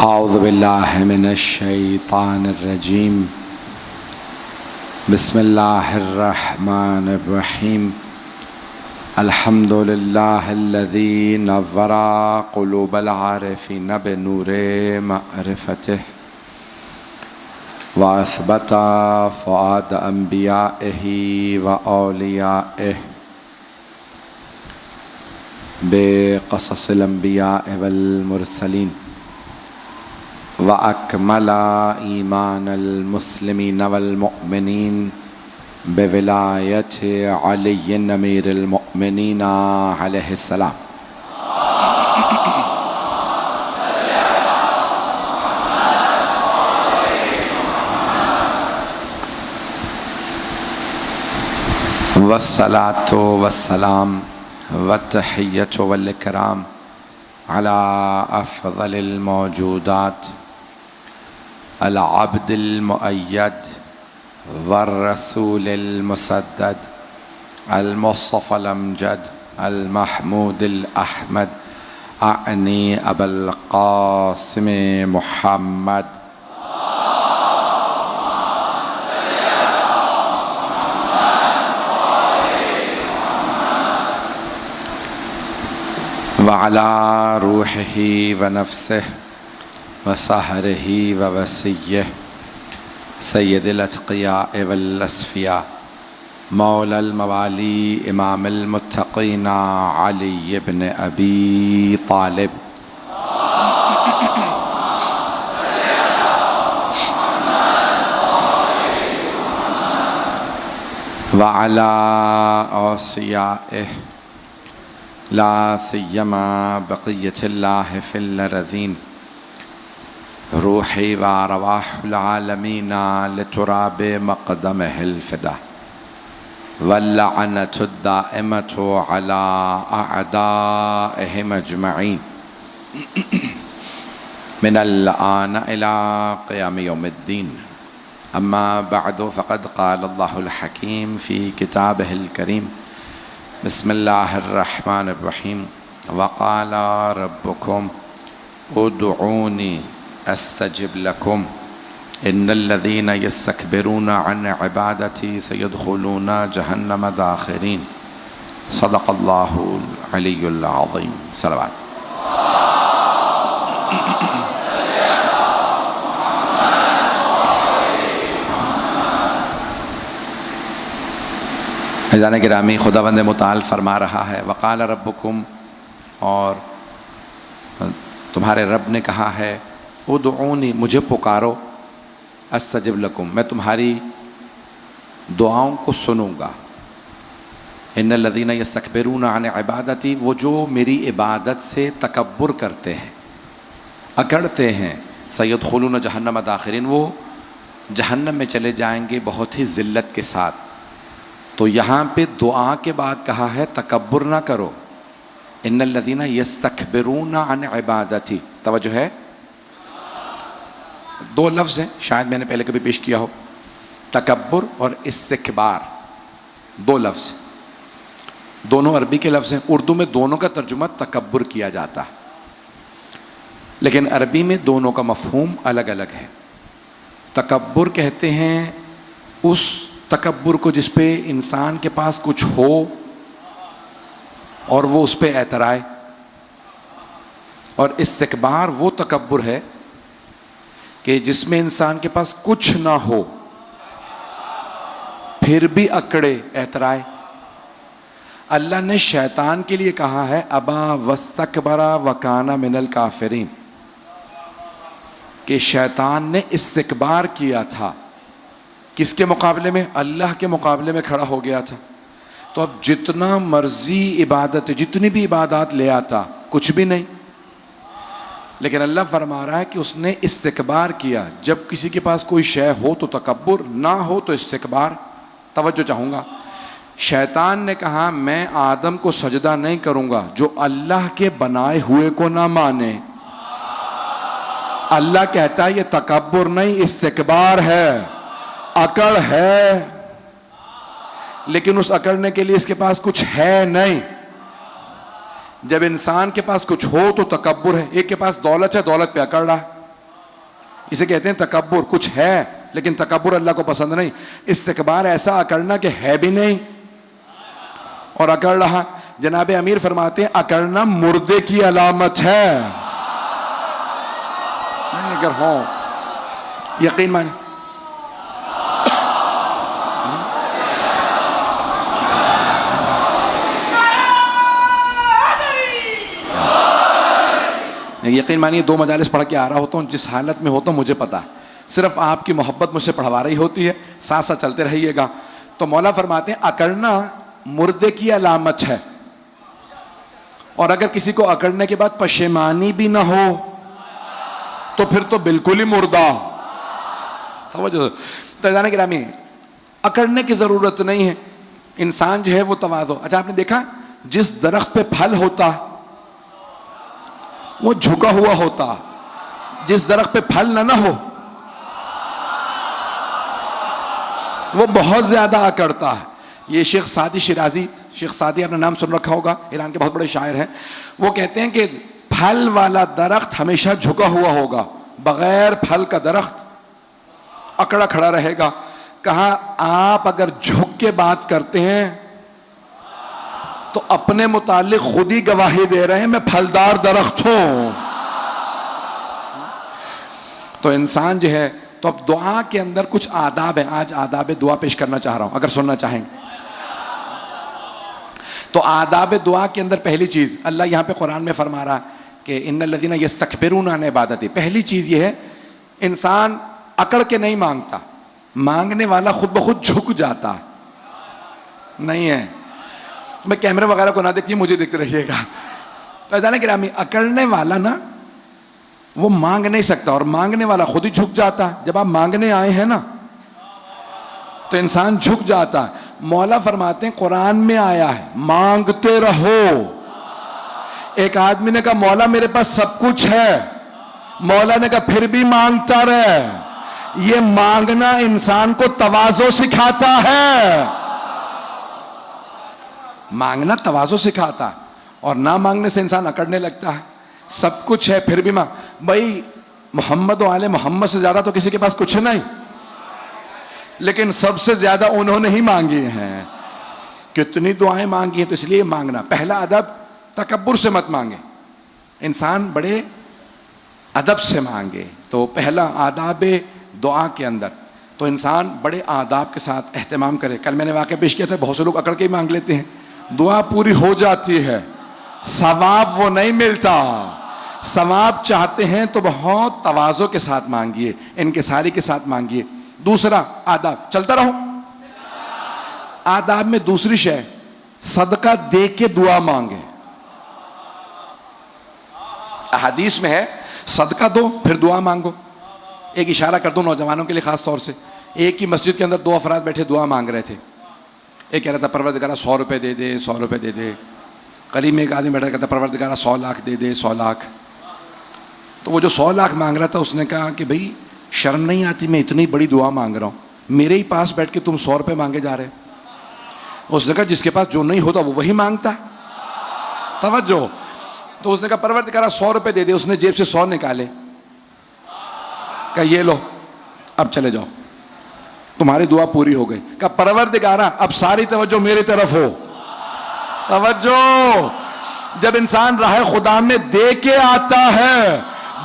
اعوذ باللہ من الشیطان الرجیم بسم اللہ الرحمن الرحیم الحمد للہ الذی نور قلوب العارفین بنور معرفتہ واثبت فؤاد انبیائہ واولیائہ بقصص الانبیاء والمرسلین وأكمل إيمان المسلمين والمؤمنين بولاية علي أمير المؤمنين عليه السلام والصلاة والسلام والتحية والإكرام على أفضل الموجودات العبد المؤيد والرسول المسدد المصطفى الأمجد المحمود الأحمد أعني أبا القاسم محمد وعلى روحه ونفسه وسحره ووسيه سيد الأتقياء والأصفياء مولى الموالي إمام المتقين علي بن أبي طالب وعلى أوصيائه لا سيما بقية الله في الأرضين روحي وأرواح العالمين لتراب مقدمه الفدا واللعنة الدائمة على أعدائهم أجمعين من الآن إلى قيام يوم الدين أما بعد فقد قال الله الحكيم في كتابه الكريم بسم الله الرحمن الرحيم وقال ربكم ادعوني استجب لكم ان الذين يستكبرون عن عبادتي سيدخلون جهنم داخرين صدق الله العلي العظيم صلوات عزیزان گرامی، خداوند متعال فرما رہا ہے وقال ربکم، اور تمہارے رب نے کہا ہے ادعونی، مجھے پکارو، استجب لکم، میں تمہاری دعاؤں کو سنوں گا۔ ان الذین یستکبرون عن عبادتی، وہ جو میری عبادت سے تکبر کرتے ہیں، اکڑتے ہیں، سیدخلون جہنم داخرین، وہ جہنم میں چلے جائیں گے بہت ہی ذلت کے ساتھ۔ تو یہاں پہ دعا کے بعد کہا ہے تکبر نہ کرو، ان الذین یستکبرون عن عبادتی، توجہ ہے، دو لفظ ہیں، شاید میں نے پہلے کبھی پیش کیا ہو، تکبر اور استکبار، دو لفظ، دونوں عربی کے لفظ ہیں، اردو میں دونوں کا ترجمہ تکبر کیا جاتا ہے، لیکن عربی میں دونوں کا مفہوم الگ الگ ہے۔ تکبر کہتے ہیں اس تکبر کو جس پہ انسان کے پاس کچھ ہو اور وہ اس پہ اعترائے، اور استکبار وہ تکبر ہے کہ جس میں انسان کے پاس کچھ نہ ہو پھر بھی اکڑے، اعترائے۔ اللہ نے شیطان کے لیے کہا ہے ابا واستکبر وکان من الکافرین، کہ شیطان نے استکبار کیا تھا، کس کے مقابلے میں؟ اللہ کے مقابلے میں کھڑا ہو گیا تھا۔ تو اب جتنا مرضی عبادت، جتنی بھی عبادات لے آتا، کچھ بھی نہیں۔ لیکن اللہ فرما رہا ہے کہ اس نے استکبار کیا۔ جب کسی کے پاس کوئی شے ہو تو تکبر، نہ ہو تو استکبار۔ توجہ چاہوں گا، شیطان نے کہا میں آدم کو سجدہ نہیں کروں گا جو اللہ کے بنائے ہوئے کو نہ مانے۔ اللہ کہتا ہے یہ تکبر نہیں، استکبار ہے، اکڑ ہے، لیکن اس اکڑنے کے لیے اس کے پاس کچھ ہے نہیں۔ جب انسان کے پاس کچھ ہو تو تکبر ہے، ایک کے پاس دولت ہے، دولت پہ اکڑ رہا ہے، اسے کہتے ہیں تکبر. کچھ ہے لیکن تکبر اللہ کو پسند نہیں. استکبار ایسا اکڑنا کہ ہے بھی نہیں اور اکڑ رہا. جناب امیر فرماتے ہیں اکڑنا مردے کی علامت ہے. اگر ہو یقین مانے یقین مانیے 2 مجالس پڑھ کے آ رہا ہوتا ہوں, جس حالت میں ہوتا ہوں مجھے پتا, صرف آپ کی محبت مجھ سے پڑھوا رہی ہوتی ہے, ساتھ ساتھ چلتے رہیے گا. تو مولا فرماتے ہیں اکڑنا مردے کی علامت ہے, اور اگر کسی کو اکڑنے کے بعد پشیمانی بھی نہ ہو تو پھر تو بالکل ہی مردہ. سمجھو تو جانے گرامی, اکڑنے کی ضرورت نہیں ہے. انسان جو ہے وہ تواضع. اچھا آپ نے دیکھا جس درخت پہ پھل ہوتا وہ جھکا ہوا ہوتا, جس درخت پہ پھل نہ ہو وہ بہت زیادہ اکڑتا ہے. یہ شیخ سعدی شیرازی, شیخ سعدی آپ نے نام سن رکھا ہوگا, ایران کے بہت بڑے شاعر ہیں. وہ کہتے ہیں کہ پھل والا درخت ہمیشہ جھکا ہوا ہوگا, بغیر پھل کا درخت اکڑا کھڑا رہے گا. کہا آپ اگر جھک کے بات کرتے ہیں تو اپنے متعلق خود ہی گواہی دے رہے ہیں میں پھلدار درخت ہوں. تو انسان جو ہے, تو اب دعا کے اندر کچھ آداب ہیں. آج آداب دعا پیش کرنا چاہ رہا ہوں, اگر سننا چاہیں. تو آداب دعا کے اندر پہلی چیز اللہ یہاں پہ قرآن میں فرما رہا ہے کہ ان الذین یستکبرون عن عبادتی. پہلی چیز یہ ہے انسان اکڑ کے نہیں مانگتا, مانگنے والا خود بخود جھک جاتا. نہیں ہے, میں کیمرے وغیرہ کو نہ دیکھتی, مجھے دیکھتے رہیے گا. تو جانے گرامی, اکڑنے والا نا وہ مانگ نہیں سکتا, اور مانگنے والا خود ہی جھک جاتا. جب آپ مانگنے آئے ہیں نا تو انسان جھک جاتا. مولا فرماتے ہیں قرآن میں آیا ہے مانگتے رہو. ایک آدمی نے کہا مولا میرے پاس سب کچھ ہے, مولا نے کہا پھر بھی مانگتا رہے. یہ مانگنا انسان کو تواضع سکھاتا ہے. مانگنا تواضع سکھاتا, اور نہ مانگنے سے انسان اکڑنے لگتا ہے. سب کچھ ہے پھر بھی بھائی محمد و آل محمد سے زیادہ تو کسی کے پاس کچھ نہیں, لیکن سب سے زیادہ انہوں نے ہی مانگی ہیں. کتنی دعائیں مانگی ہیں, تو اس لیے مانگنا. پہلا ادب تکبر سے مت مانگے, انسان بڑے ادب سے مانگے. تو پہلا آداب دعا کے اندر تو انسان بڑے آداب کے ساتھ اہتمام کرے. کل میں نے واقعہ پیش کیا تھا, بہت سے لوگ اکڑ کے ہی مانگ لیتے ہیں, دعا پوری ہو جاتی ہے, ثواب وہ نہیں ملتا. ثواب چاہتے ہیں تو بہت تواضع کے ساتھ مانگیے, انکساری کے ساتھ مانگیے. دوسرا آداب, چلتا رہو, آداب میں دوسری شے صدقہ دے کے دعا مانگے. احادیث میں ہے صدقہ دو پھر دعا مانگو. ایک اشارہ کر دو نوجوانوں کے لیے خاص طور سے. ایک ہی مسجد کے اندر 2 افراد بیٹھے دعا مانگ رہے تھے. ایک کہہ رہا تھا پروردگارہ 100 روپے دے دے, 100 روپے دے دے. قریب میں ایک آدمی بیٹھا کہتا پروردگارہ 100 لاکھ دے دے, 100 لاکھ. تو وہ جو 100 لاکھ مانگ رہا تھا اس نے کہا کہ بھائی شرم نہیں آتی, میں اتنی بڑی دعا مانگ رہا ہوں, میرے ہی پاس بیٹھ کے تم 100 روپے مانگے جا رہے. اس نے کہا جس کے پاس جو نہیں ہوتا وہ وہی مانگتا. توجہ. تو اس نے کہا پروردگارہ 100 روپے دے دے. اس نے جیب سے 100 نکالے, کہا یہ لو اب چلے جاؤ, تمہاری دعا پوری ہو گئی. کہا پروردگارہ اب ساری توجہ میری طرف ہو. توجہ. جب انسان راہ خدا میں دے کے آتا ہے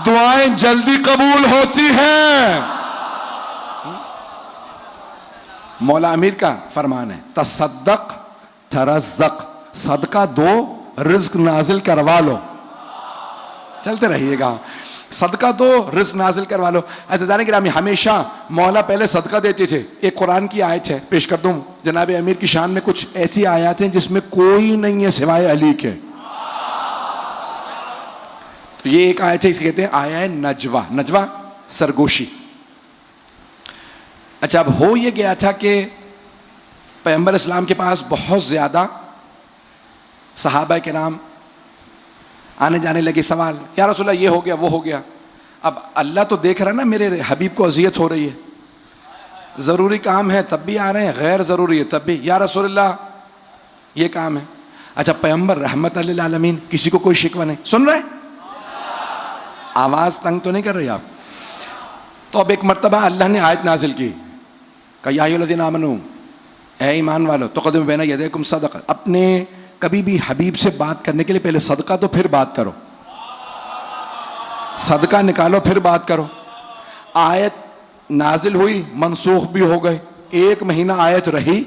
دعائیں جلدی قبول ہوتی ہیں. مولا امیر کا فرمان ہے تصدق ترزق, صدقہ دو رزق نازل کروا لو. چلتے رہیے گا, صدقہ دو رزق نازل کروا لو. عزیزان گرامی, ہمیشہ مولا پہلے صدقہ دیتے تھے. ایک قرآن کی آیت ہے, پیش کر دوں. جناب امیر کی شان میں کچھ ایسی آیات ہیں جس میں کوئی نہیں ہے سوائے علی کے. تو یہ ایک آیت ہے, اسے کہتے ہیں آیہ نجوہ. نجوہ سرگوشی. اچھا اب ہو یہ گیا تھا کہ پیغمبر اسلام کے پاس بہت زیادہ صحابہ کرام آنے جانے لگے. سوال, یا رسول اللہ یہ ہو گیا وہ ہو گیا. اب اللہ تو دیکھ رہا نا میرے حبیب کو اذیت ہو رہی ہے, ضروری کام ہے تب بھی آ رہے ہیں, غیر ضروری ہے تب بھی, یا رسول اللہ یہ کام ہے. اچھا پیغمبر رحمت للعالمین, کسی کو کوئی شکوہ نہیں. سن رہے, آواز تنگ تو نہیں کر رہی آپ؟ تو اب ایک مرتبہ اللہ نے آیت نازل کی کہ یا ایھا الذین آمنوا، اے ایمان والو، تقدموا بین یدیکم صدقہ، اپنے کبھی بھی حبیب سے بات کرنے کے لیے پہلے صدقہ تو پھر بات کرو، صدقہ نکالو پھر بات کرو۔ آیت نازل ہوئی، منسوخ بھی ہو گئے، 1 مہینہ آیت رہی،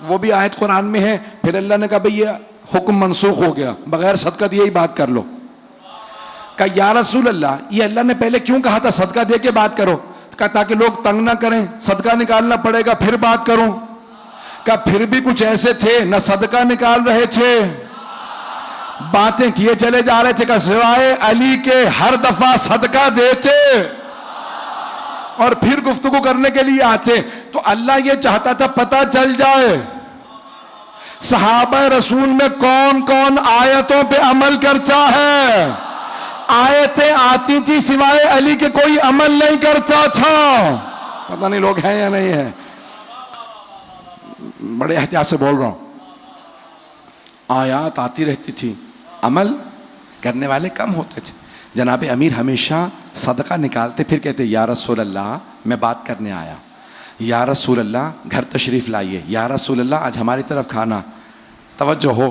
وہ بھی آیت قرآن میں ہے، پھر اللہ نے کہا بھئی یہ حکم منسوخ ہو گیا، بغیر صدقہ دیے ہی بات کر لو۔ کہا یا رسول اللہ، یہ اللہ نے پہلے کیوں کہا تھا صدقہ دے کے بات کرو؟ کہا تاکہ لوگ تنگ نہ کریں، صدقہ نکالنا پڑے گا پھر بات کروں۔ کہا پھر بھی کچھ ایسے تھے نہ صدقہ نکال رہے تھے، باتیں کیے چلے جا رہے تھے، کہ سوائے علی کے ہر دفعہ صدقہ دیتے اور پھر گفتگو کرنے کے لیے آتے۔ تو اللہ یہ چاہتا تھا پتہ چل جائے صحابہ رسول میں کون کون آیتوں پہ عمل کرتا ہے۔ آیتیں آتی تھی، سوائے علی کے کوئی عمل نہیں کرتا تھا۔ پتہ نہیں لوگ ہیں یا نہیں ہیں، بڑے احتیاط سے بول رہا ہوں۔ آیات آتی رہتی تھی، عمل کرنے والے کم ہوتے تھے۔ جناب امیر ہمیشہ صدقہ نکالتے، پھر کہتے یا رسول اللہ میں بات کرنے آیا، یا رسول اللہ گھر تشریف لائیے، یا رسول اللہ آج ہماری طرف کھانا۔ توجہ ہو،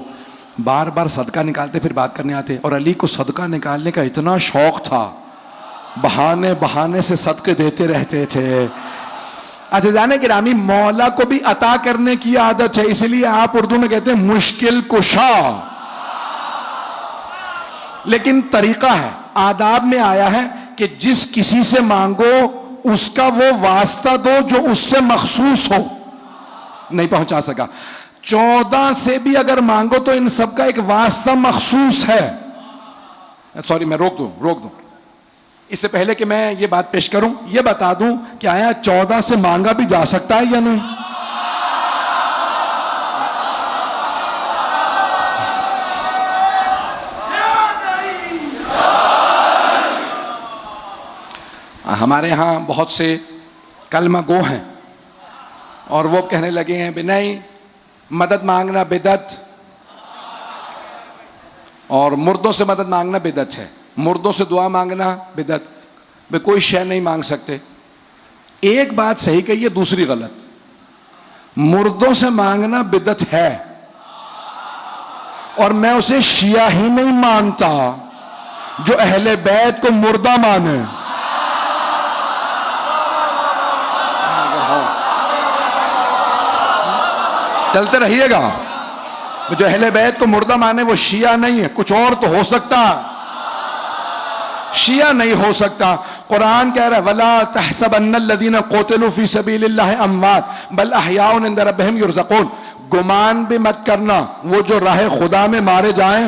بار بار صدقہ نکالتے پھر بات کرنے آتے۔ اور علی کو صدقہ نکالنے کا اتنا شوق تھا، بہانے بہانے سے صدقے دیتے رہتے تھے۔ عزیزان گرامی، مولا کو بھی عطا کرنے کی عادت ہے، اس لیے آپ اردو میں کہتے ہیں مشکل کشا، لیکن طریقہ ہے، آداب میں آیا ہے کہ جس کسی سے مانگو اس کا وہ واسطہ دو جو اس سے مخصوص ہو۔ نہیں پہنچا سکا، 14 سے بھی اگر مانگو تو ان سب کا ایک واسطہ مخصوص ہے۔ سوری، میں روک دوں اس سے پہلے کہ میں یہ بات پیش کروں، یہ بتا دوں کہ آیا 14 سے مانگا بھی جا سکتا ہے یا نہیں؟ ہمارے ہاں بہت سے کلمہ گو ہیں اور وہ کہنے لگے ہیں بھی نہیں، مدد مانگنا بدعت، اور مردوں سے مدد مانگنا بدعت ہے، مردوں سے دعا مانگنا بدعت، بھئی کوئی شے نہیں مانگ سکتے۔ ایک بات صحیح کہی ہے، دوسری غلط۔ مردوں سے مانگنا بدعت ہے، اور میں اسے شیعہ ہی نہیں مانتا جو اہل بیت کو مردہ مانے۔ چلتے رہیے گا، جو اہل بیت کو مردہ مانے وہ شیعہ نہیں ہے، کچھ اور تو ہو سکتا، شیعہ نہیں ہو سکتا۔ قرآن کہہ رہا ہے وَلَا تَحْسَبَنَّ الَّذِينَ قُتِلُوا فِي سَبِيلِ اللَّهِ أَمْوَاتٌ بَلْ أَحْيَاءٌ عِندَ رَبِّهِمْ يُرْزَقُونَ۔ گمان بھی مت کرنا وہ جو راہ خدا میں مارے جائیں،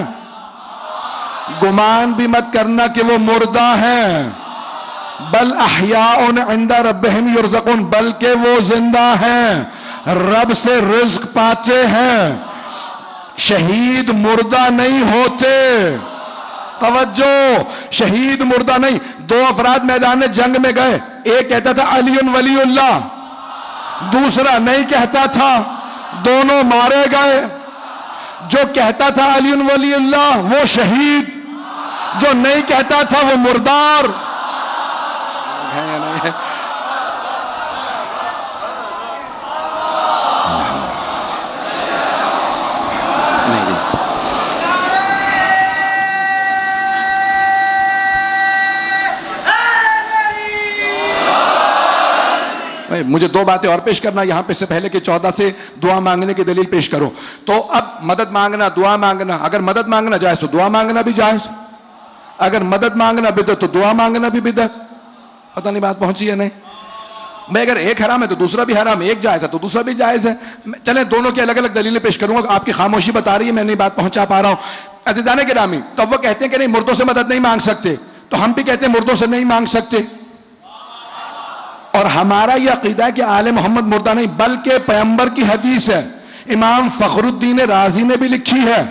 گمان بھی مت کرنا کہ وہ مردہ ہیں، بل احیاء عند ربہم یرزقون، بلکہ وہ زندہ ہیں، رب سے رزق پاتے ہیں۔ شہید مردہ نہیں ہوتے، توجہ، شہید مردہ نہیں۔ 2 افراد میدان جنگ میں گئے، ایک کہتا تھا علی ولی اللہ، دوسرا نہیں کہتا تھا، دونوں مارے گئے۔ جو کہتا تھا علی ولی اللہ وہ شہید، جو نہیں کہتا تھا وہ مردار۔ مجھے 2 باتیں اور پیش کرنا یہاں پہ، سے پہلے کہ 14 سے دعا مانگنے کی دلیل پیش کرو۔ تو اب مدد مانگنا، دعا مانگنا، اگر مدد مانگنا جائز تو دعا مانگنا بھی جائز، اگر مدد مانگنا بدعت تو دعا مانگنا بھی بدعت۔ پتہ نہیں بات پہنچی ہے نہیں؟ میں اگر ایک حرام ہے تو دوسرا بھی حرام ہے، ایک جائز ہے تو دوسرا بھی جائز ہے۔ چلیں دونوں کی الگ الگ دلیلیں پیش کروں گا، آپ کی خاموشی بتا رہی ہے میں نہیں بات پہنچا پا رہا ہوں۔ عزیزان گرامی، تو وہ کہتے ہیں کہ نہیں مردوں سے مدد نہیں مانگ سکتے، تو ہم بھی کہتے ہیں مردوں سے نہیں مانگ سکتے، اور ہمارا یہ عقیدہ ہے کہ آل محمد مردہ نہیں بلکہ پیغمبر کی حدیث ہے، امام فخر الدین رازی نے بھی لکھی ہے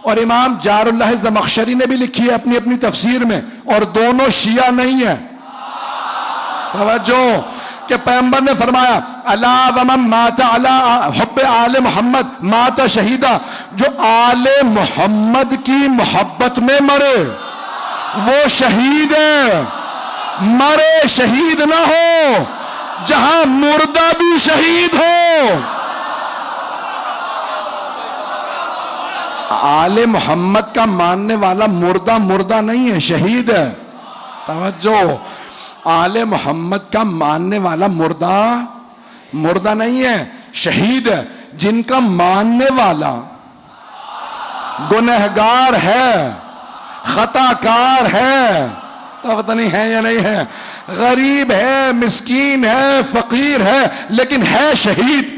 اور امام جار اللہ زمخشری نے بھی لکھی ہے اپنی اپنی تفسیر میں، اور دونوں شیعہ نہیں ہیں۔ توجہ کہ پیغمبر نے فرمایا الا ومن مات علی حب آل محمد مات شہیدہ، جو آل محمد کی محبت میں مرے وہ شہید ہے۔ مرے شہید نہ ہو جہاں مردہ بھی شہید ہو. آل محمد کا ماننے والا مردہ نہیں ہے، شہید ہے. توجہ، آل محمد کا ماننے والا مردہ نہیں ہے، شہید ہے. جن کا ماننے والا گنہگار ہے، خطا کار ہے، تو پتہ نہیں ہے یا نہیں ہے، غریب ہے، مسکین ہے، فقیر ہے، لیکن ہے شہید.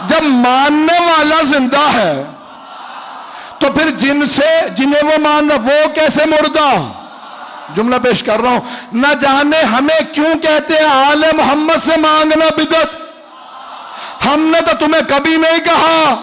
جب ماننے والا زندہ ہے تو پھر جنہیں وہ مان رہا وہ کیسے مردہ؟ جملہ پیش کر رہا ہوں، نہ جانے ہمیں کیوں کہتے ہیں آل محمد سے مانگنا بدعت. ہم نے تو تمہیں کبھی نہیں کہا.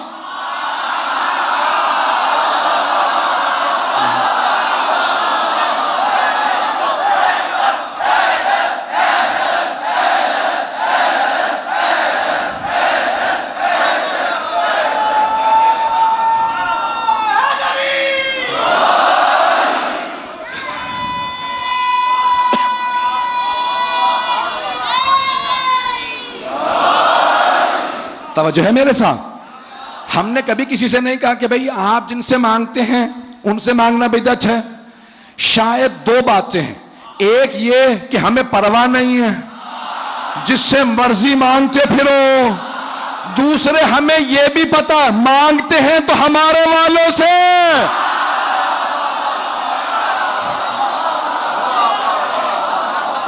توجہ ہے میرے ساتھ؟ ہم نے کبھی کسی سے نہیں کہا کہ بھئی آپ جن سے مانگتے ہیں ان سے مانگنا بدعت ہے. شاید دو باتیں ہیں، ایک یہ کہ ہمیں پرواہ نہیں ہے، جس سے مرضی مانگتے پھرو. دوسرے ہمیں یہ بھی پتا مانگتے ہیں تو ہمارے والوں سے.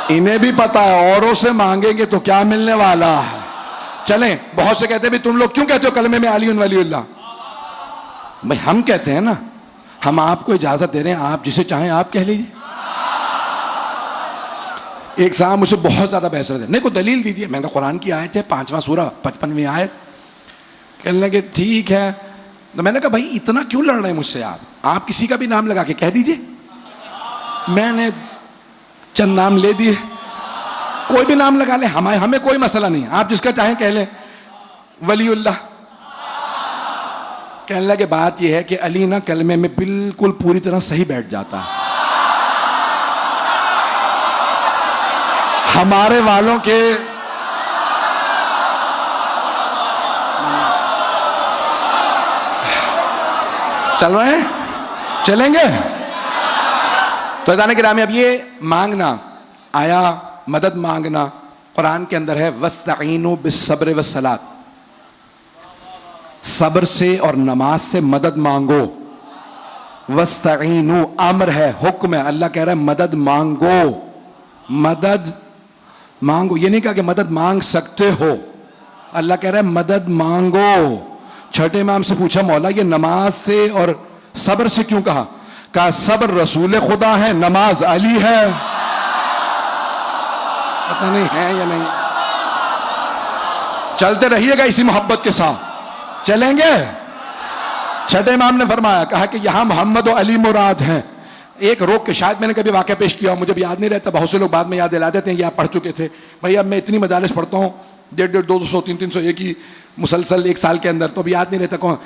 انہیں بھی پتا ہے اوروں سے مانگیں گے تو کیا ملنے والا ہے. چلیں، بہت سے کہتے ہیں بھی تم لوگ کیوں کہتے ہو کلمے میں علی ولی اللہ؟ بھئی ہم کہتے ہیں نا، ہم آپ کو اجازت دے رہے ہیں، آپ جسے چاہیں آپ کہہ لیجئے. ایک صاحب مجھ سے بہت زیادہ بحث رہے تھے، نہیں کوئی دلیل دیجئے. میں نے کہا قرآن کی آیت ہے 5واں سورہ 55ویں آیت. کہنے لگے ٹھیک ہے. تو میں نے کہا بھائی اتنا کیوں لڑ رہے ہیں مجھ سے آپ کسی کا بھی نام لگا کے کہہ دیجئے. میں نے چند نام لے دیے، کوئی بھی نام لگا لیں، ہمیں کوئی مسئلہ نہیں، آپ جس کا چاہیں کہہ لیں. ولی اللہ. کہنے لگے بات یہ ہے کہ علی نا کلمے میں بالکل پوری طرح صحیح بیٹھ جاتا ہے. ہمارے والوں کے چل رہے ہیں، چلیں گے. تو عزیزان گرامی، اب یہ مانگنا آیا، مدد مانگنا قرآن کے اندر ہے وَاسْتَعِینُوا بِالصَّبْرِ وَالصَّلَاةِ. صبر سے اور نماز سے مدد مانگو. وَاسْتَعِینُوا امر ہے، حکم ہے. اللہ کہہ رہا ہے مدد مانگو، مدد مانگو. یہ نہیں کہا کہ مدد مانگ سکتے ہو، اللہ کہہ رہا ہے مدد مانگو. چھٹے امام سے پوچھا مولا یہ نماز سے اور صبر سے کیوں کہا؟ کہا صبر رسول خدا ہے، نماز علی ہے. پتہ نہیں ہے یا نہیں. چلتے رہیے گا اسی محبت کے ساتھ، چلیں گے. چھٹے امام نے فرمایا، کہا کہ یہاں محمد و علی مراد ہیں. ایک روک کے شاید میں نے کبھی واقعہ پیش کیا، مجھے بھی یاد نہیں رہتا، بہت سے لوگ بعد میں یاد دلا دیتے ہیں، یہ آپ پڑھ چکے تھے. بھائی اب میں اتنی مجالس پڑھتا ہوں، 150 200 300 ایک ہی مسلسل ایک سال کے اندر، تو اب یاد نہیں رہتا کون.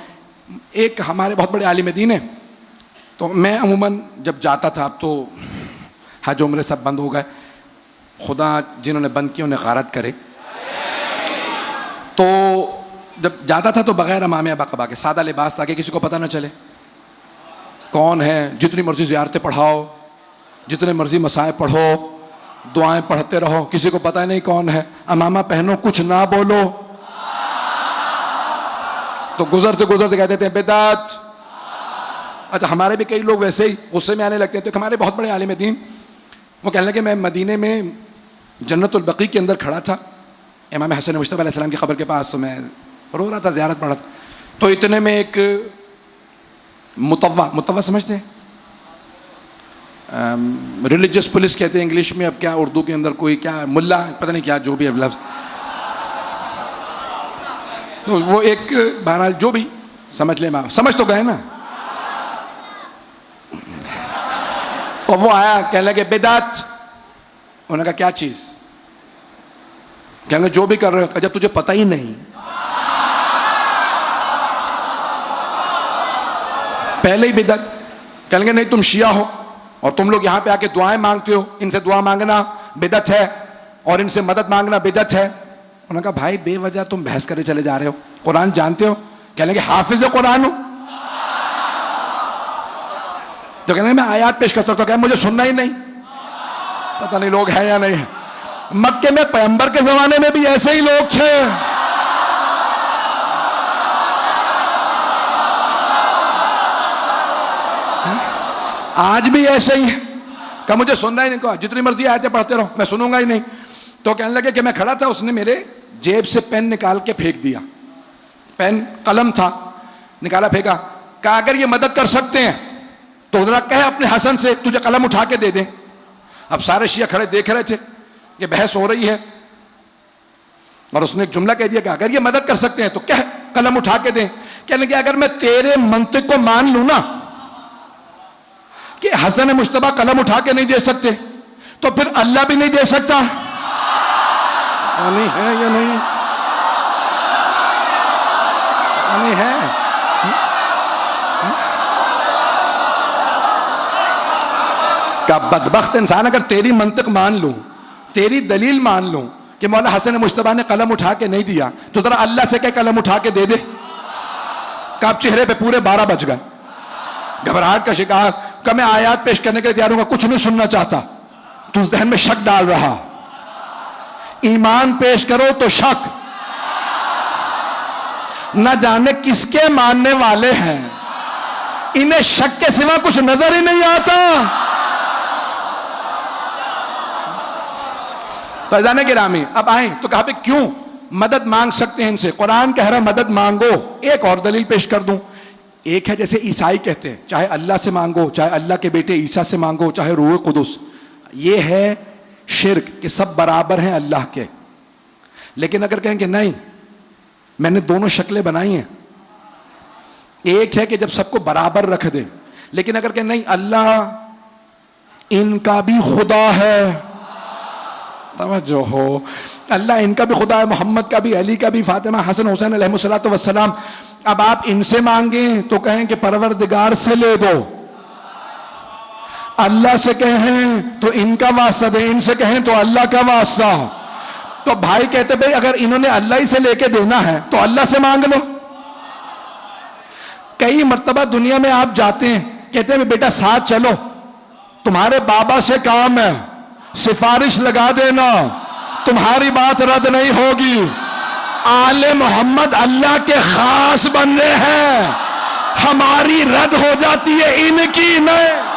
ایک ہمارے بہت بڑے عالم دین ہیں، تو میں عموماً جب جاتا تھا، اب تو حج عمرے سب بند ہو گئے، خدا جنہوں نے بند کیا انہیں غارت کرے. تو جب جاتا تھا تو بغیر امامے ابا قبا کے سادہ لباس، تاکہ کسی کو پتہ نہ چلے کون ہے. جتنی مرضی زیارتیں پڑھاؤ، جتنے مرضی مسائل پڑھو، دعائیں پڑھتے رہو، کسی کو پتہ نہیں کون ہے. امامہ پہنو، کچھ نہ بولو. تو گزرتے کہتے تھے بدعت. اچھا ہمارے بھی کئی لوگ ویسے ہی غصے میں آنے لگتے ہیں. تو ہمارے بہت بڑے عالم دین وہ کہنے لگے، میں مدینے میں جنت البقیع کے اندر کھڑا تھا امام حسن مجتبی علیہ السلام کی قبر کے پاس، تو میں رو رہا تھا، زیارت پڑھ رہا تھا. تو اتنے میں ایک متوا سمجھتے ہیں، ریلیجس پولیس کہتے ہیں انگلش میں، اب کیا اردو کے اندر کوئی کیا ملا پتہ نہیں کیا جو بھی لفظ. تو وہ ایک بہرحال جو بھی سمجھ لیں، سمجھ تو گئے نا. تو وہ آیا کہنے لگے بدعت. انہوں نے کہا کیا چیز؟ کہنے لگے جو بھی کر رہے ہو. جب تجھے پتہ ہی نہیں، پہلے ہی بدعت. کہنے لگے نہیں تم شیعہ ہو. اور تم لوگ یہاں پہ آ کے دعائیں مانگتے ہو، ان سے دعا مانگنا بدعت ہے اور ان سے مدد مانگنا بدعت ہے. انہوں نے کہا بھائی بے وجہ تم بحث کرے چلے جا رہے ہو، قرآن جانتے ہو؟ کہنے کہ حافظ قرآن ہوں. تو کہنے میں آیات پیش کرتا ہوں، تو کہ مجھے سننا ہی نہیں. پتہ نہیں لوگ ہیں یا نہیں ہیں. مکے میں پیغمبر کے زمانے میں بھی ایسے ہی لوگ تھے. آج بھی ایسے ہی ہے کہ مجھے سننا ہی نہیں. کہا جتنی مرضی آیتیں پڑھتے رہو، میں سنوں گا ہی نہیں. تو کہنے لگے کہ میں کھڑا تھا، اس نے میرے جیب سے پین نکال کے پھینک دیا. پین قلم تھا، نکالا پھینکا. کہا اگر یہ مدد کر سکتے ہیں تو ذرا کہہ اپنے حسن سے تجھے قلم اٹھا کے دے دیں. اب سارے شیعہ کھڑے دیکھ رہے تھے کہ بحث ہو رہی ہے، اور اس نے ایک جملہ کہہ دیا کہ اگر یہ مدد کر سکتے ہیں تو کہہ قلم اٹھا کے دیں. کہنے کہ اگر میں تیرے منطق کو مان لوں نا کہ حسن مجتبیٰ قلم اٹھا کے نہیں دے سکتے، تو پھر اللہ بھی نہیں دے سکتا. نہیں ہے یا نہیں؟ نہیں ہے. کا بدبخت انسان اگر تیری منطق مان لوں، تیری دلیل مان لوں کہ مولا حسن مجتبیٰ نے قلم اٹھا کے نہیں دیا، تو ذرا اللہ سے کہ قلم اٹھا کے دے دے. کب چہرے پہ پورے 12 بج گئے، گھبراہٹ کا شکار. کہ میں آیات پیش کرنے کے لیے تیار ہوں گا، کچھ نہیں سننا چاہتا. تو ذہن میں شک ڈال رہا. ایمان پیش کرو تو شک. نہ جانے کس کے ماننے والے ہیں، انہیں شک کے سوا کچھ نظر ہی نہیں آتا. فیضان گرامی اب آئیں تو کہا پہ کیوں مدد مانگ سکتے ہیں ان سے؟ قرآن کہہ رہا مدد مانگو. ایک اور دلیل پیش کر دوں. ایک ہے جیسے عیسائی کہتے ہیں چاہے اللہ سے مانگو، چاہے اللہ کے بیٹے عیسیٰ سے مانگو، چاہے روح قدس. یہ ہے شرک کہ سب برابر ہیں اللہ کے. لیکن اگر کہیں کہ نہیں میں نے دونوں شکلیں بنائی ہیں، ایک ہے کہ جب سب کو برابر رکھ دے، لیکن اگر کہ نہیں اللہ ان کا بھی خدا ہے، توجہ ہو، اللہ ان کا بھی خدا ہے، محمد کا بھی، علی کا بھی، فاطمہ حسن حسین علیہ الصلوۃ والسلام. اب آپ ان سے مانگیں تو کہیں کہ پروردگار سے لے دو. اللہ سے کہیں تو ان کا واسطہ دے، ان سے کہیں تو اللہ کا واسطہ. تو بھائی کہتے بھائی اگر انہوں نے اللہ ہی سے لے کے دینا ہے تو اللہ سے مانگ لو. کئی مرتبہ دنیا میں آپ جاتے ہیں، کہتے ہیں بیٹا ساتھ چلو، تمہارے بابا سے کام ہے، سفارش لگا دینا، تمہاری بات رد نہیں ہوگی. آل محمد اللہ کے خاص بندے ہیں، ہماری رد ہو جاتی ہے، ان کی نہیں.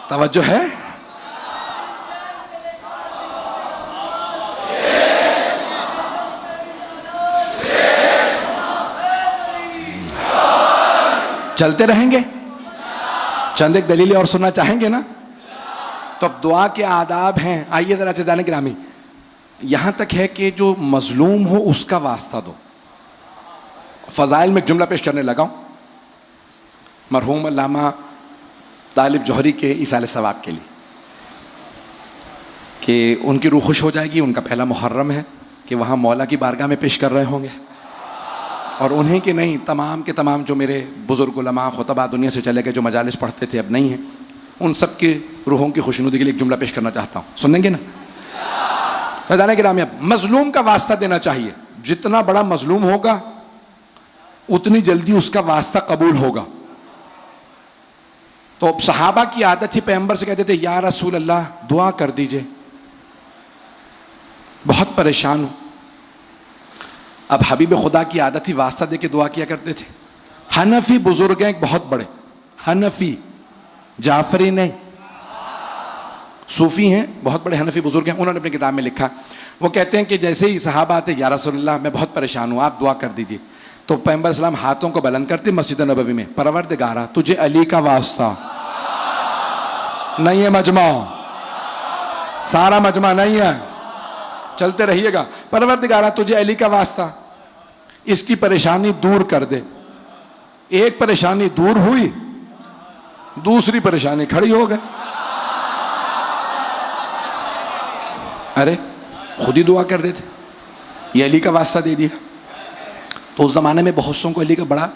توجہ ہے؟ چلتے رہیں گے؟ چند ایک دلیلیں اور سننا چاہیں گے نا؟ تو اب دعا کے آداب ہیں. آئیے ذرا عزیزان گرامی، یہاں تک ہے کہ جو مظلوم ہو اس کا واسطہ دو. فضائل میں ایک جملہ پیش کرنے لگا ہوں مرحوم علامہ طالب جوہری کے ایصال ثواب کے لیے، کہ ان کی روح خوش ہو جائے گی. ان کا پہلا محرم ہے کہ وہاں مولا کی بارگاہ میں پیش کر رہے ہوں گے، اور انہیں کہ نہیں تمام کے تمام جو میرے بزرگ علماء خطبہ دنیا سے چلے گئے جو مجالس پڑھتے تھے اب نہیں ہیں، ان سب کی روحوں کی خوشنودی کے لیے ایک جملہ پیش کرنا چاہتا ہوں. سنیں گے نا؟ فیضان گرامی اب مظلوم کا واسطہ دینا چاہیے. جتنا بڑا مظلوم ہوگا اتنی جلدی اس کا واسطہ قبول ہوگا. تو صحابہ کی عادت تھی، پیغمبر سے کہتے تھے یا رسول اللہ دعا کر دیجئے، بہت پریشان ہوں. اب حبیب خدا کی عادت تھی واسطہ دے کے دعا کیا کرتے تھے. حنفی بزرگ ہیں ایک بہت بڑے، حنفی جعفری نہیں، صوفی ہیں بہت بڑے حنفی بزرگ ہیں. انہوں نے اپنی کتاب میں لکھا، وہ کہتے ہیں کہ جیسے ہی صحابہ آتے یا رسول اللہ میں بہت پریشان ہوں آپ دعا کر دیجئے، تو پیغمبر اسلام ہاتھوں کو بلند کرتے مسجد نبوی میں، پروردگارا تجھے علی کا واسطہ، نہیں ہے مجمع، سارا مجمع نہیں ہے، چلتے رہیے گا، پروردگارا تجھے علی کا واسطہ اس کی پریشانی دور کر دے. ایک پریشانی دور ہوئی, دوسری پریشانی کھڑی ہو گئی. ارے خود ہی دعا کر دیتے, یہ علی کا واسطہ دے دیا. تو اس زمانے میں بہت سوں کو علی کا بڑا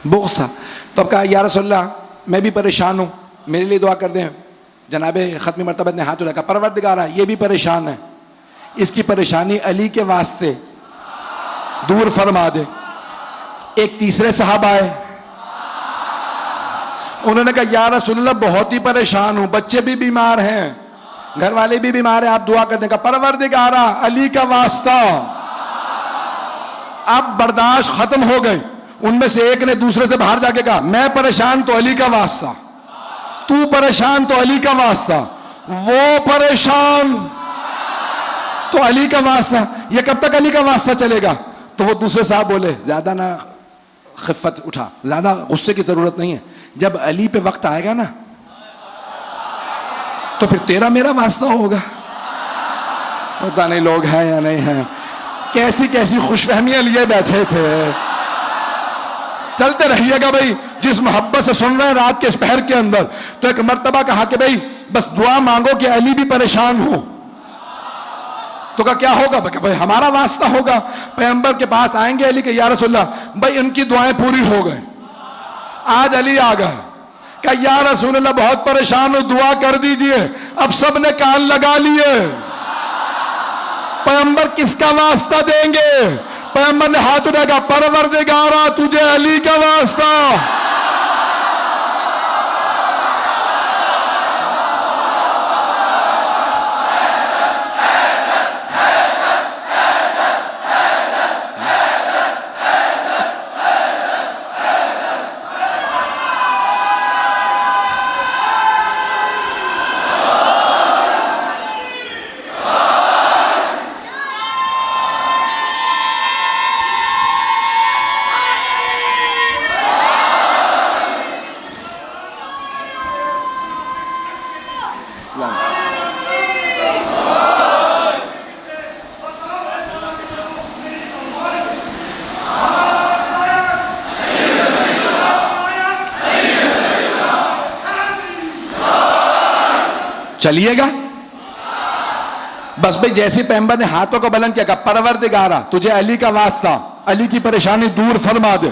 بغض تھا. تو اب کہا یا رسول اللہ میں بھی پریشان ہوں, میرے لیے دعا کر دیں. جناب ختمی مرتبہ نے ہاتھ اٹھا, پروردگارا یہ بھی پریشان ہے, اس کی پریشانی علی کے واسطے دور فرما دے. ایک تیسرے صاحب آئے, انہوں نے کہا یا رسول اللہ بہت ہی پریشان ہوں, بچے بھی بیمار ہیں, گھر والے بھی بیمار ہیں, آپ دعا کر دیں. کہا پروردگارا علی کا واسطہ. اب برداشت ختم ہو گئی. ان میں سے ایک نے دوسرے سے باہر جا کے کہا میں پریشان تو علی کا واسطہ, تو پریشان تو علی کا واسطہ, وہ پریشان تو علی کا واسطہ. یہ کب تک علی کا واسطہ چلے گا؟ تو وہ دوسرے صاحب بولے زیادہ نہ خفت اٹھا, زیادہ غصے کی ضرورت نہیں ہے, جب علی پہ وقت آئے گا نا تو پھر تیرا میرا واسطہ ہوگا. پتہ نہیں لوگ ہیں یا نہیں ہیں, کیسی کیسی خوش فہمیاں لیے بیٹھے تھے. چلتے رہیے گا بھائی, جس محبت سے سن رہے ہیں رات کے اس پہر کے اندر. تو ایک مرتبہ کہا کہ بھائی بس دعا مانگو کہ علی بھی پریشان ہو. تو کہا کیا ہوگا؟ کہ بھائی ہمارا واسطہ ہوگا. پیغمبر کے پاس آئیں گے علی کہ یا رسول اللہ بھائی ان کی دعائیں پوری ہو گئے. آج علی آ گئے, کہا یا رسول اللہ بہت پریشان ہو, دعا کر دیجئے. اب سب نے کان لگا لیے, پیغمبر کس کا واسطہ دیں گے؟ پیغمبر نے ہاتھ اٹھایا, کہا پروردگارا تجھے علی کا واسطہ. چلیے گا بس بھئی. جیسے پیغمبر نے ہاتھوں کو بلند کیا, کہا پروردگارا تجھے علی کا واسطہ, علی کی پریشانی دور فرما دے.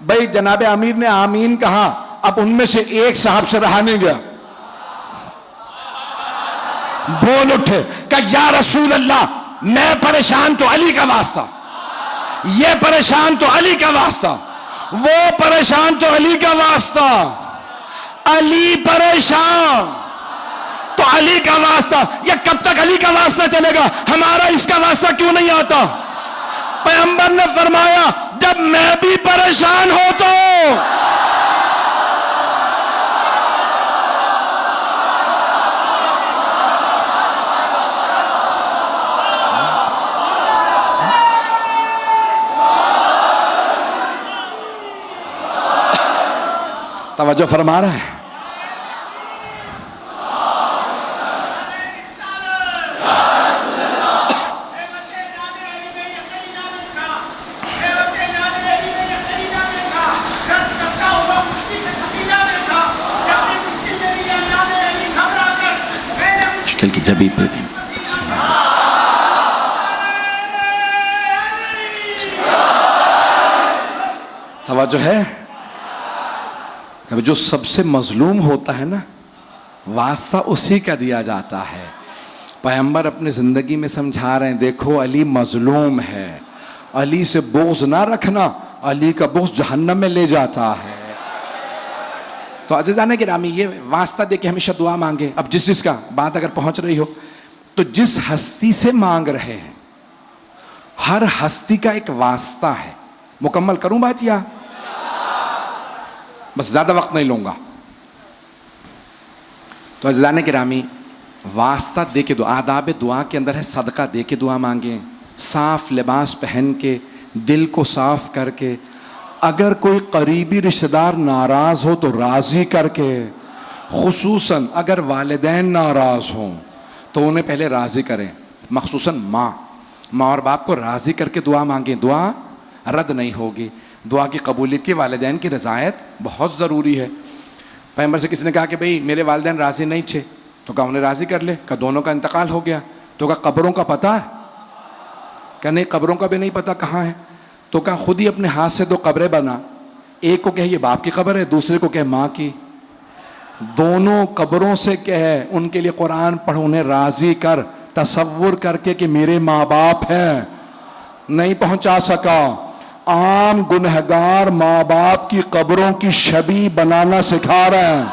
بھئی جناب امیر نے آمین کہا. اب ان میں سے ایک صاحب سے رہا نہیں گیا, بول اٹھے, کہا یا رسول اللہ میں پریشان تو علی کا واسطہ, یہ پریشان تو علی کا واسطہ, وہ پریشان تو علی کا واسطہ. علی پریشان تو علی کا واسطہ. یہ کب تک علی کا واسطہ چلے گا؟ ہمارا اس کا واسطہ کیوں نہیں آتا؟ پیغمبر نے فرمایا جب میں بھی پریشان ہو تو توجہ فرما رہا ہے. کی جبی پہ بھی توجہ ہے. جو سب سے مظلوم ہوتا ہے نا واسطہ اسی کا دیا جاتا ہے. پیغمبر اپنی زندگی میں سمجھا رہے ہیں دیکھو علی مظلوم ہے, علی سے بغض نہ رکھنا, علی کا بغض جہنم میں لے جاتا ہے. تو عزیزان گرامی یہ واسطہ دے کے ہمیشہ دعا مانگے. اب جس کا بات اگر پہنچ رہی ہو تو جس ہستی سے مانگ رہے ہیں ہر ہستی کا ایک واسطہ ہے. مکمل کروں بات یا بس زیادہ وقت نہیں لوں گا؟ تو عزیزان گرامی واسطہ دے کے دعا, آداب دعا کے اندر ہے صدقہ دے کے دعا مانگیں, صاف لباس پہن کے, دل کو صاف کر کے. اگر کوئی قریبی رشتہ دار ناراض ہو تو راضی کر کے, خصوصاً اگر والدین ناراض ہوں تو انہیں پہلے راضی کریں, مخصوصاً ماں اور باپ کو راضی کر کے دعا مانگیں, دعا رد نہیں ہوگی. دعا کی قبولیت کی والدین کی رضایت بہت ضروری ہے. پیغمبر سے کسی نے کہا کہ بھئی میرے والدین راضی نہیں تھے, تو کہا انہیں راضی کر لے. کہا دونوں کا انتقال ہو گیا, تو کہا قبروں کا پتہ ہے؟ کہ نہیں قبروں کا بھی نہیں پتہ کہاں ہے. تو کہا خود ہی اپنے ہاتھ سے 2 قبریں بنا, ایک کو کہے یہ باپ کی قبر ہے, دوسرے کو کہے ماں کی. دونوں قبروں سے کہے ان کے لیے قرآن پڑھ, انہیں راضی کر, تصور کر کے کہ میرے ماں باپ ہیں. نہیں پہنچا سکا, عام گنہگار ماں باپ کی قبروں کی شبیہ بنانا سکھا رہے ہیں.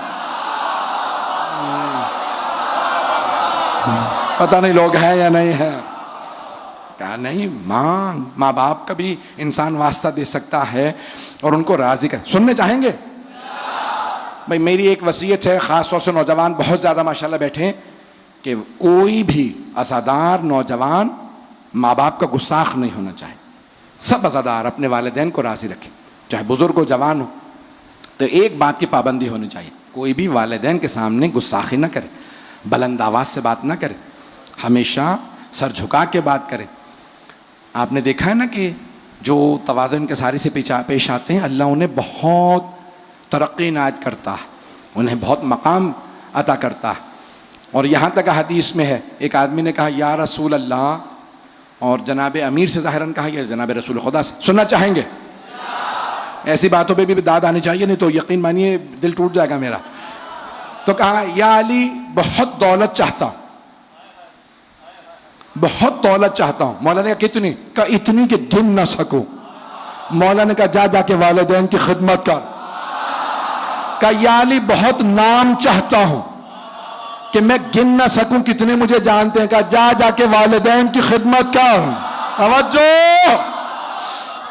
پتہ نہیں لوگ ہیں یا نہیں ہیں. کہا نہیں, ماں باپ کا بھی انسان واسطہ دے سکتا ہے اور ان کو راضی کر. سننے چاہیں گے؟ بھائی میری ایک وصیت ہے, خاص طور سے نوجوان بہت زیادہ ماشاءاللہ بیٹھے ہیں, کہ کوئی بھی عزادار نوجوان ماں باپ کا گستاخ نہیں ہونا چاہیے. سب عزادار اپنے والدین کو راضی رکھیں, چاہے بزرگ ہو جوان ہو. تو ایک بات کی پابندی ہونی چاہیے, کوئی بھی والدین کے سامنے گستاخی نہ کرے, بلند آواز سے بات نہ کرے, ہمیشہ سر جھکا کے بات کرے. آپ نے دیکھا ہے نا کہ جو تواضع ان کے ساری سے پیش آتے ہیں, اللہ انہیں بہت ترقی عنایت کرتا ہے, انہیں بہت مقام عطا کرتا ہے. اور یہاں تک حدیث میں ہے, ایک آدمی نے کہا یا رسول اللہ, اور جناب امیر سے ظاہراً کہا یا جناب رسول خدا سے. سننا چاہیں گے؟ ایسی باتوں پہ بھی داد آنی چاہیے, نہیں تو یقین مانیے دل ٹوٹ جائے گا میرا. تو کہا یا علی بہت دولت چاہتا ہوں, بہت دولت چاہتا ہوں. مولا نے کہا کتنی؟ کہا اتنی کہ گن نہ سکوں. مولا نے کہا جا کے والدین کی خدمت کر. کہا یا علی بہت نام چاہتا ہوں کہ میں گن نہ سکوں کتنے مجھے جانتے ہیں. کہا جا کے والدین کی خدمت کر. توجہ,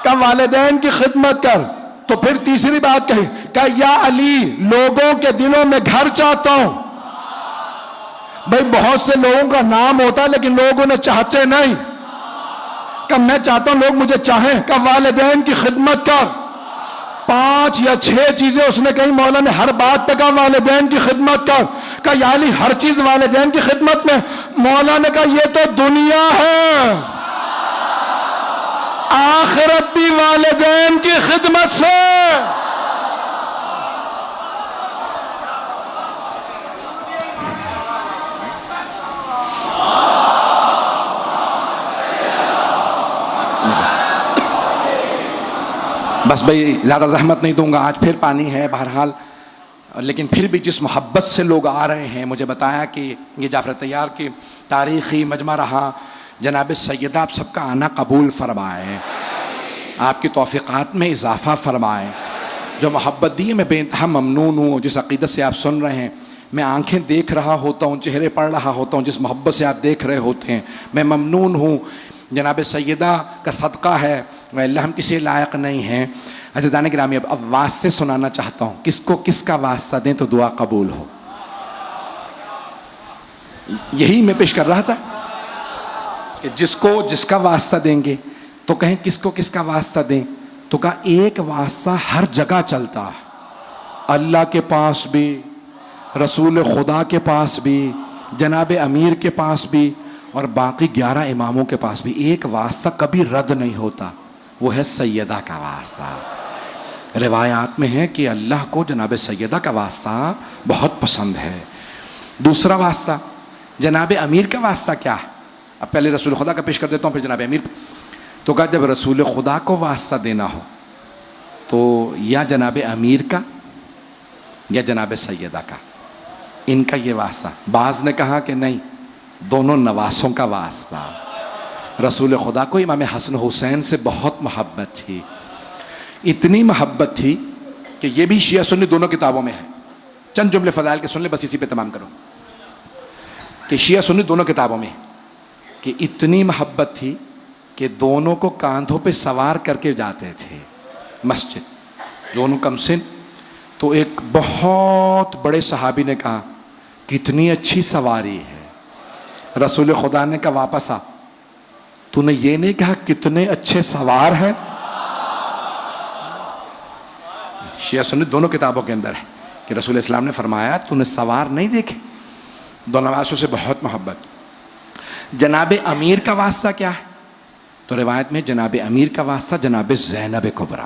کہا والدین کی خدمت کر. تو پھر تیسری بات کہی, کہا یا علی لوگوں کے دلوں میں گھر چاہتا ہوں. بھئی بہت سے لوگوں کا نام ہوتا ہے لیکن لوگ انہیں چاہتے نہیں. کہا میں چاہتا ہوں لوگ مجھے چاہیں. کہا والدین کی خدمت کر. 5 یا 6 چیزیں اس نے کہیں. مولا نے ہر بات پہ کہا والدین کی خدمت کر. کہا یا علی ہر چیز والدین کی خدمت میں. مولا نے کہا یہ تو دنیا ہے, آخرت بھی والدین کی خدمت سے. بس بھائی زیادہ زحمت نہیں دوں گا, آج پھر پانی ہے بہرحال. لیکن پھر بھی جس محبت سے لوگ آ رہے ہیں, مجھے بتایا کہ یہ جعفر طیار کی تاریخی مجمع رہا. جناب سیدہ آپ سب کا آنا قبول فرمائے, آپ کی توفیقات میں اضافہ فرمائے. جو محبت دی ہے میں بے انتہا ممنون ہوں. جس عقیدت سے آپ سن رہے ہیں, میں آنکھیں دیکھ رہا ہوتا ہوں, چہرے پڑھ رہا ہوتا ہوں, جس محبت سے آپ دیکھ رہے ہوتے ہیں میں ممنون ہوں. جناب سیدہ کا صدقہ ہے, اللہ ہم کسی لائق نہیں ہیں. عزیزان گرامی, اب واسطے سنانا چاہتا ہوں. کس کو کس کا واسطہ دیں تو دعا قبول ہو, یہی میں پیش کر رہا تھا کہ جس کو جس کا واسطہ دیں گے تو کہیں کس کو کس کا واسطہ دیں. تو کہا ایک واسطہ ہر جگہ چلتا ہے, اللہ کے پاس بھی, رسول خدا کے پاس بھی, جناب امیر کے پاس بھی, اور باقی 11 اماموں کے پاس بھی. ایک واسطہ کبھی رد نہیں ہوتا, وہ ہے سیدہ کا واسطہ. روایات میں ہے کہ اللہ کو جناب سیدہ کا واسطہ بہت پسند ہے. دوسرا واسطہ جناب امیر کا واسطہ کیا ہے؟ اب پہلے رسول خدا کا پیش کر دیتا ہوں پھر جناب امیر. تو کہا جب رسول خدا کو واسطہ دینا ہو تو یا جناب امیر کا یا جناب سیدہ کا, ان کا یہ واسطہ. بعض نے کہا کہ نہیں, دونوں نواسوں کا واسطہ. رسول خدا کو امام حسن حسین سے بہت محبت تھی, اتنی محبت تھی کہ یہ بھی شیعہ سنی دونوں کتابوں میں ہے. چند جملے فضائل کے سن لیں, بس اسی پہ تمام کرو. کہ شیعہ سنی دونوں کتابوں میں کہ اتنی محبت تھی کہ دونوں کو کاندھوں پہ سوار کر کے جاتے تھے مسجد, دونوں کم سن. تو ایک بہت بڑے صحابی نے کہا کتنی اچھی سواری ہے. رسول خدا نے کہا واپس آ, تو نے یہ نہیں کہا کتنے اچھے سوار ہیں. شیعہ سنی دونوں کتابوں کے اندر ہے کہ رسول اسلام نے فرمایا تو نے سوار نہیں دیکھے. دونوں نواسوں سے بہت محبت. جناب امیر کا واسطہ کیا ہے؟ تو روایت میں جناب امیر کا واسطہ جناب زینب کبریٰ.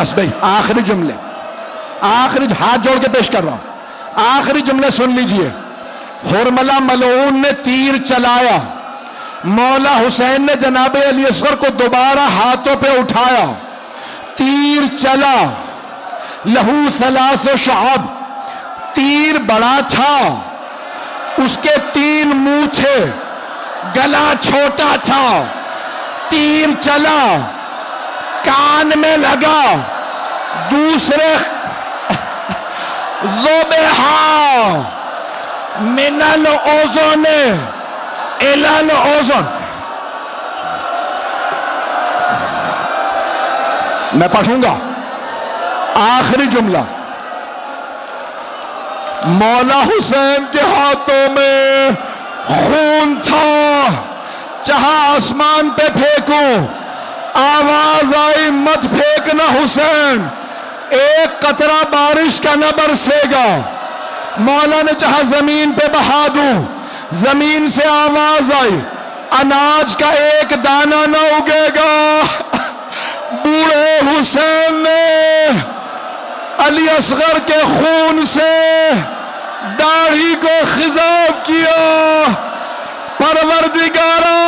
بس بھائی آخری جملے، ہاتھ جوڑ کے پیش کر رہا ہوں، آخری جملے سن لیجئے۔ حرملہ ملعون نے تیر چلایا، مولا حسین نے جناب علی اصغر کو دوبارہ ہاتھوں پہ اٹھایا، تیر چلا، لہو ثلاث شعب، تیر بڑا تھا، اس کے 3 مونچھے، گلا چھوٹا تھا، تیر چلا، کان میں لگا، دوسرے ذبحا من الاذن الی الاذن۔ میں پڑھوں گا آخری جملہ۔ مولا حسین کے ہاتھوں میں خون تھا، چاہا آسمان پہ پھینکوں، آواز آئی مت پھینکنا حسین، ایک قطرہ بارش کا نہ برسے گا۔ مولا نے چاہا زمین پہ بہا دوں، زمین سے آواز آئی اناج کا ایک دانہ نہ اگے گا۔ بوڑھے حسین نے علی اصغر کے خون سے داڑھی کو خضاب کیا، پروردگارا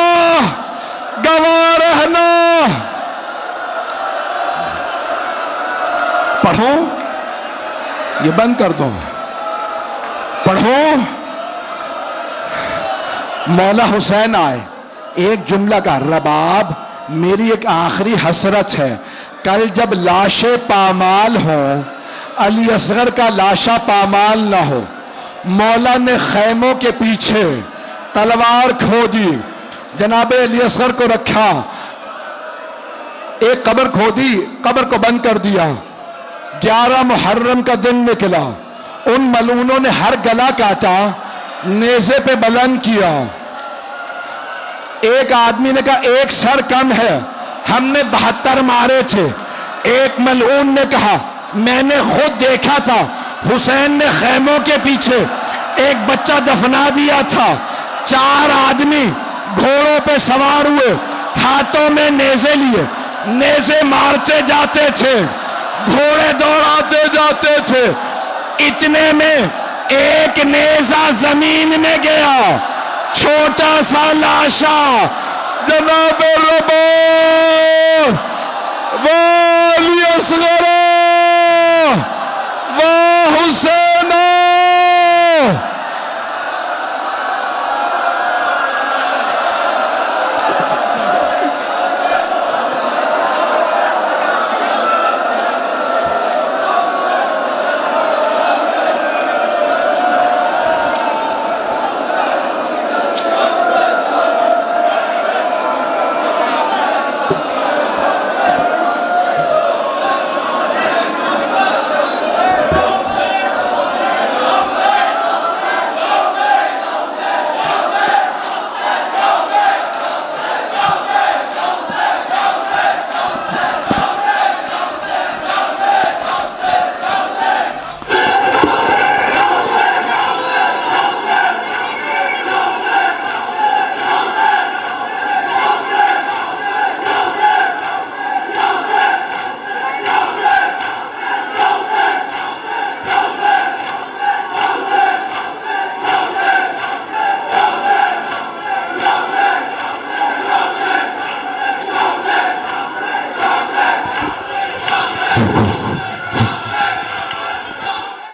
گواہ رہنا۔ پڑھو، یہ بند کر دو، پڑھو۔ مولا حسین آئے، ایک جملہ کا، رباب میری ایک آخری حسرت ہے، کل جب لاشیں پامال ہوں، علی اصغر کا لاشا پامال نہ ہو، مولا نے خیموں کے پیچھے تلوار کھودی، جناب علی اصغر کو رکھا، ایک قبر کھودی، قبر کو بند کر دیا۔ 11 محرم کا دن نکلا، ان ملعونوں نے ہر گلا کاٹا، نیزے پہ بلند کیا۔ ایک آدمی نے کہا ایک سر کم ہے، ہم نے 72 مارے تھے۔ ایک ملعون نے کہا میں نے خود دیکھا تھا، حسین نے خیموں کے پیچھے ایک بچہ دفنا دیا تھا۔ 4 آدمی گھوڑوں پہ سوار ہوئے، ہاتھوں میں نیزے لیے، نیزے مارتے جاتے تھے، گھوڑے دوڑاتے جاتے تھے۔ اتنے میں ایک نیزہ زمین میں گیا، چھوٹا سا لاشا جناب رباب علی